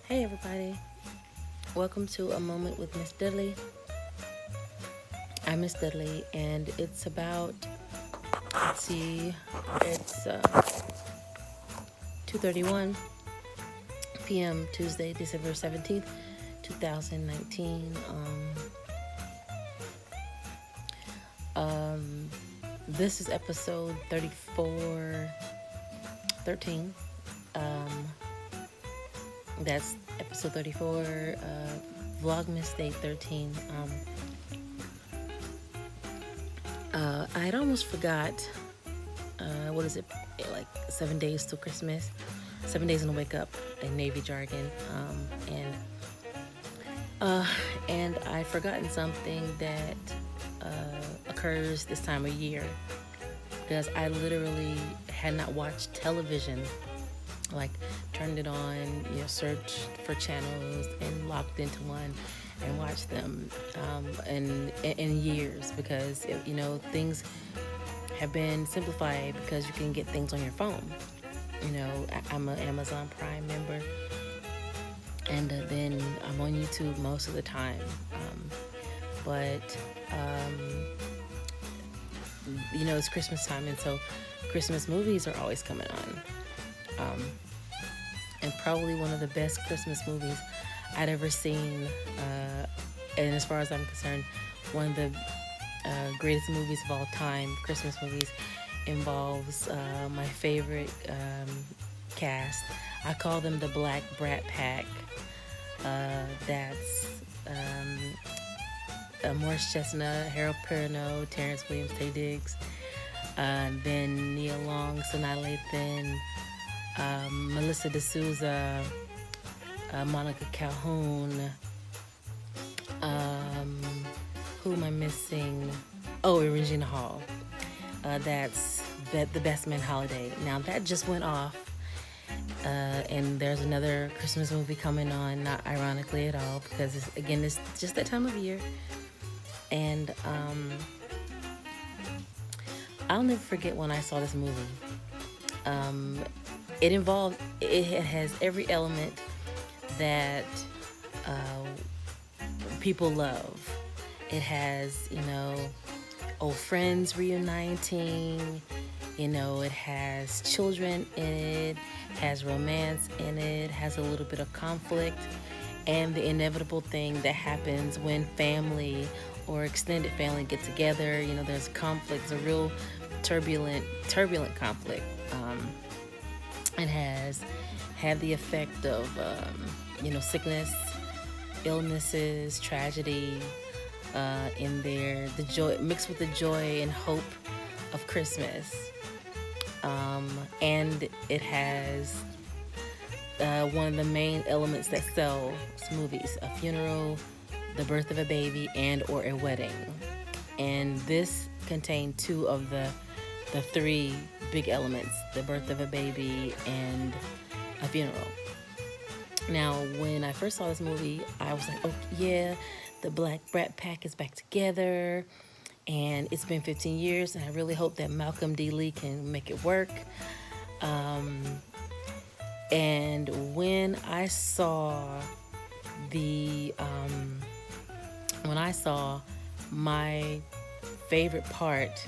Hey everybody, welcome to A Moment with Miss Dudley. I'm Miss Dudley and it's about, it's 2:31 p.m. Tuesday, December 17th, 2019. This is episode 13. That's episode 34, Vlogmas day 13. I had almost forgot, what is it, like 7 days till Christmas, 7 days in the wake up in Navy jargon, and I'd forgotten something that occurs this time of year, because I literally had not watched television, like turned it on, searched for channels and logged into one and watched them in years, because things have been simplified because you can get things on your phone. I'm an Amazon Prime member, and then I'm on YouTube most of the time, but it's Christmas time, and so Christmas movies are always coming on. And probably one of the best Christmas movies I'd ever seen, and as far as I'm concerned, one of the greatest movies of all time, Christmas movies, involves my favorite cast. I call them the Black Brat Pack. That's Morris Chestnut, Harold Perrineau, Terrence Williams, Taye Diggs, then Nia Long, Sanaa Lathan, Melissa D'Souza, Monica Calhoun, who am I missing? Oh, and Regina Hall. That's The Best Man Holiday. Now that just went off, and there's another Christmas movie coming on, not ironically at all, because it's just that time of year. And I'll never forget when I saw this movie. It has every element that people love. It has, old friends reuniting, it has children in it, has romance in it, has a little bit of conflict, and the inevitable thing that happens when family or extended family get together. There's conflict, it's a real turbulent conflict. It has had the effect of, sickness, illnesses, tragedy in there, the joy mixed with the joy and hope of Christmas. And it has one of the main elements that sell movies: a funeral, the birth of a baby, and or a wedding. And this contained two of the three big elements: the birth of a baby and a funeral. Now, when I first saw this movie, I was like, oh yeah, the Black Brat Pack is back together, and it's been 15 years, and I really hope that Malcolm D. Lee can make it work. And when I saw my favorite part,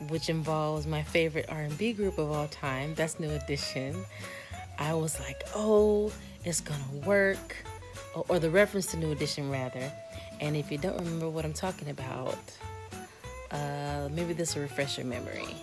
which involves my favorite R&B group of all time, that's New Edition, I was like, oh, it's gonna work, or the reference to New Edition rather. And if you don't remember what I'm talking about, maybe this will refresh your memory.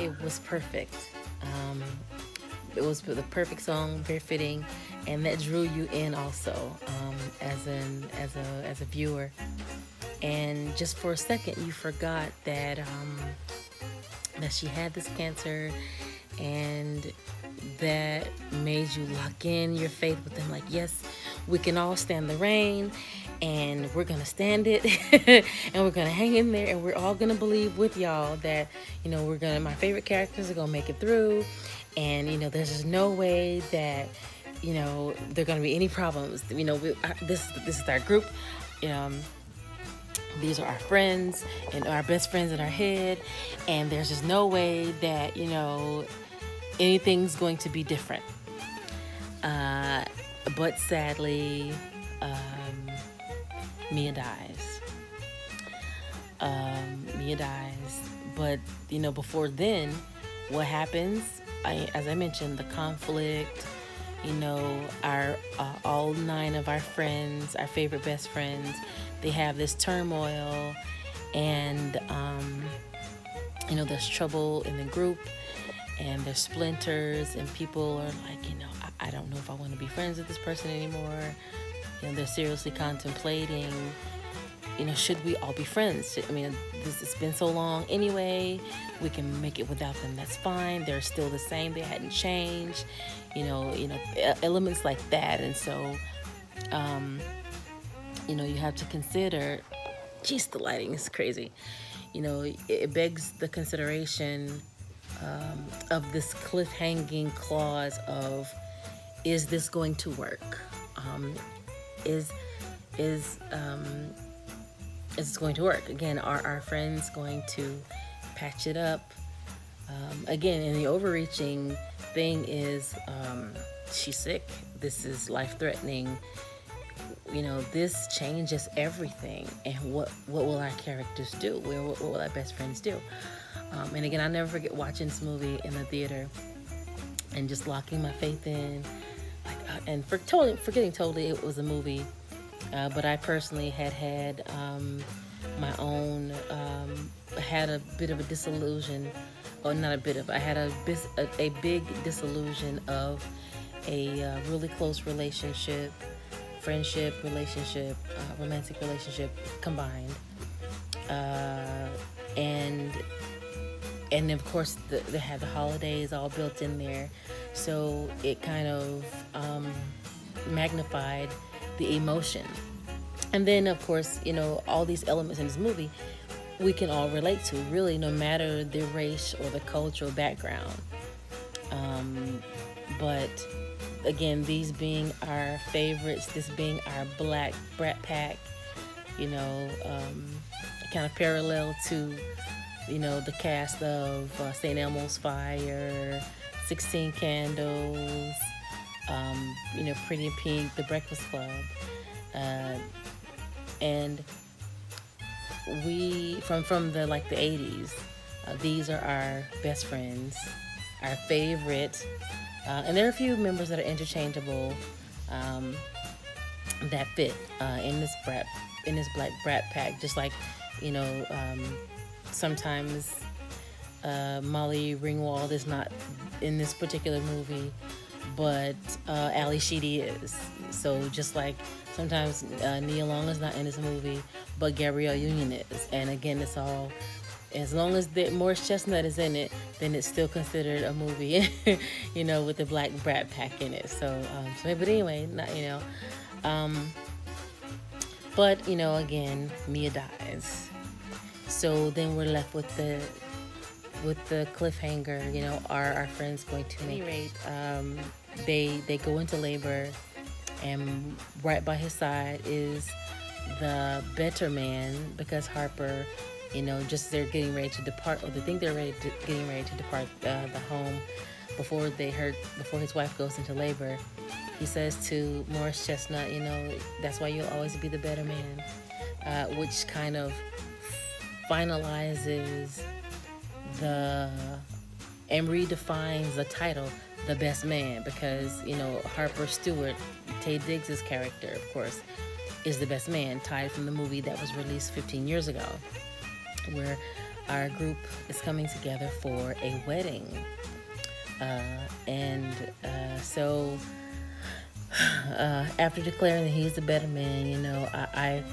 it was perfect. It was the perfect song, very fitting, and that drew you in also as a viewer. And just for a second, you forgot that that she had this cancer, and that made you lock in your faith with them. Like, yes, we can all stand the rain, and we're gonna stand it, and we're gonna hang in there, and we're all gonna believe with y'all that, you know, my favorite characters are gonna make it through, and, you know, there's just no way that, you know, there are gonna be any problems. You know, this is our group. These are our friends and our best friends in our head, and there's just no way that, you know, anything's going to be different. But sadly, Mia dies. Mia dies. But, you know, before then, what happens? As I mentioned, the conflict, you know, our all 9 of our friends, our favorite best friends, they have this turmoil, and you know, there's trouble in the group, and there's splinters, and people are like, you know, I don't know if I want to be friends with this person anymore. You know, they're seriously contemplating, you know, should we all be friends? I mean, it's been so long anyway. We can make it without them. That's fine. They're still the same. They hadn't changed. You know, elements like that. And so, you know, you have to consider. Geez, the lighting is crazy. You know, it begs the consideration of this cliffhanging clause of, is this going to work? Is it's going to work. Again, are our friends going to patch it up? Again, and the overreaching thing is, she's sick. This is life-threatening. You know, this changes everything. And what will our characters do? What will our best friends do? And again, I'll never forget watching this movie in the theater and just locking my faith in, and forgetting totally it was a movie. But I personally had my own, had a bit of a disillusion, or not a bit of, I had a big disillusion of a really close relationship, friendship relationship, romantic relationship combined. And of course they had the holidays all built in there. So it kind of magnified the emotion. And then, of course, you know, all these elements in this movie we can all relate to, really, no matter the race or the cultural background. But again, these being our favorites, this being our Black Brat Pack, you know, kind of parallel to, you know, the cast of St. Elmo's Fire, 16 Candles, you know, Pretty in Pink, The Breakfast Club. And we, from the 80s, these are our best friends, our favorite, and there are a few members that are interchangeable, that fit in this Black Brat Pack. Just like, you know, sometimes Molly Ringwald is not in this particular movie, but Ali Sheedy is. So just like sometimes Nia Long is not in this movie, but Gabrielle Union is. And again, it's all, as long as Morris Chestnut is in it, then it's still considered a movie, you know, with the Black Brat Pack in it. So, but anyway, not, you know, but, you know, again, Mia dies. So then we're left with the cliffhanger, you know, are our friends going to make it? They go into labor, and right by his side is the better man, because Harper, you know, just they're getting ready to depart, or they think they're getting ready to depart the home before his wife goes into labor. He says to Morris Chestnut, you know, that's why you'll always be the better man, which kind of finalizes and redefines the title, the best man, because, you know, Harper Stewart, Taye Diggs' character, of course, is the best man, tied from the movie that was released 15 years ago, where our group is coming together for a wedding. So after declaring that he's the better man, I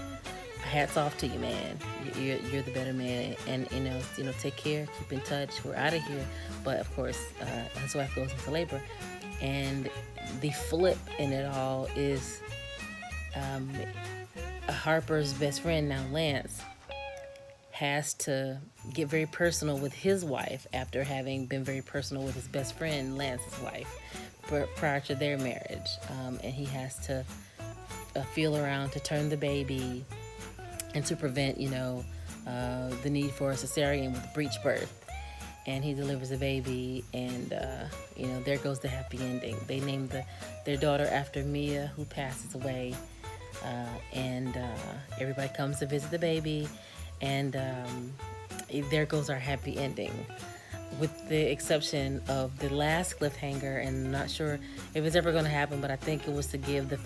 hats off to you, man. You're the better man, and take care, keep in touch. We're out of here, but of course, his wife goes into labor, and the flip in it all is Harper's best friend, now Lance, has to get very personal with his wife after having been very personal with his best friend, Lance's wife, prior to their marriage. And he has to feel around to turn the baby and to prevent, the need for a cesarean with a breech birth. And he delivers a baby, and, there goes the happy ending. They named their daughter after Mia, who passes away. And everybody comes to visit the baby, and there goes our happy ending, with the exception of the last cliffhanger. And I'm not sure if it's ever going to happen, but I think it was to give the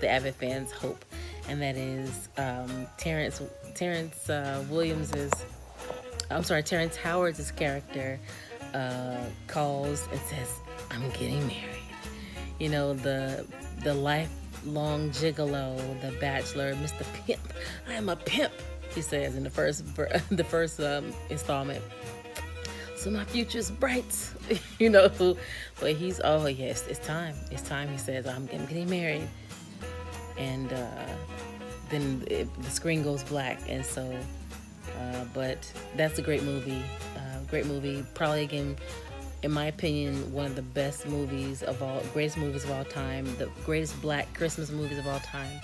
avid fans, hope, and that is Terrence Howard's character calls and says, "I'm getting married." The lifelong gigolo, the bachelor, Mr. Pimp. "I am a pimp," he says in the first installment. "So my future's bright," But he's, "Oh yes, it's time. He says, I'm getting married," and then the screen goes black, and so. But that's a great movie. Probably, again, in my opinion, one of the greatest movies of all time, the greatest Black Christmas movies of all time.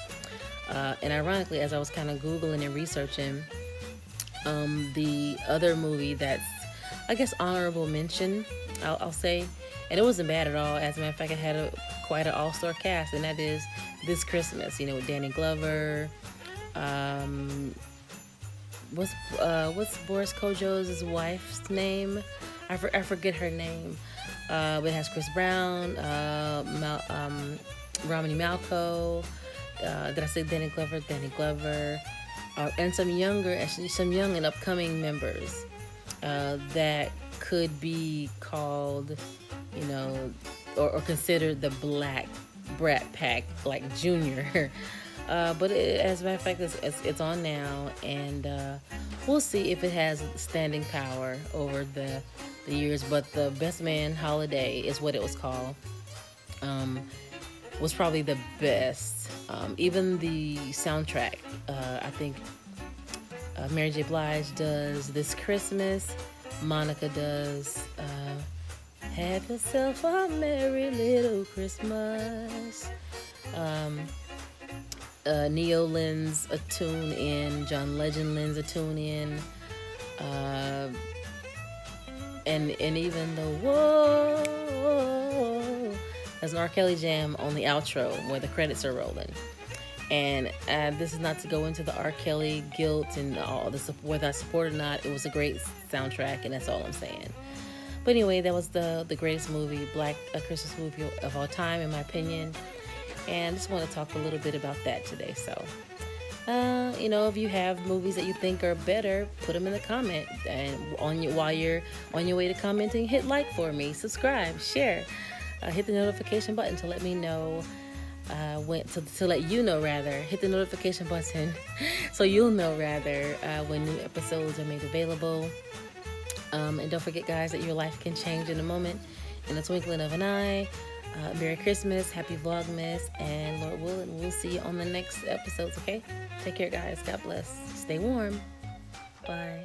And ironically, as I was kind of Googling and researching, the other movie that's, I guess, honorable mention, I'll say, and it wasn't bad at all. As a matter of fact, it had quite an all-star cast, and that is This Christmas, with Danny Glover. What's Boris Kodjoe's wife's name? I forget her name. But it has Chris Brown, Romany Malco. Did I say Danny Glover? Danny Glover, and some young and upcoming members that could be called, or considered the Black Brat Pack, like Junior. But as a matter of fact, it's on now, and we'll see if it has standing power over the years. But the Best Man Holiday is what it was called. Was probably the best. Even the soundtrack, I think Mary J. Blige does This Christmas. Monica does Have Yourself a Merry Little Christmas. Neo lends a tune in. John Legend lends a tune in. And even the whoa, there's an R. Kelly jam on the outro where the credits are rolling. And this is not to go into the R. Kelly guilt and all this, whether I support it or not. It was a great soundtrack, and that's all I'm saying. But anyway, that was the greatest movie, Christmas movie of all time, in my opinion. And I just want to talk a little bit about that today. So, if you have movies that you think are better, put them in the comment. And while you're on your way to commenting, hit like for me, subscribe, share, hit the notification button to let me know. To let you know, rather, hit the notification button so you'll know, rather, when new episodes are made available. And don't forget, guys, that your life can change in a moment, in the twinkling of an eye. Merry Christmas, happy Vlogmas, and Lord willing, we'll see you on the next episodes, okay? Take care, guys. God bless. Stay warm. Bye.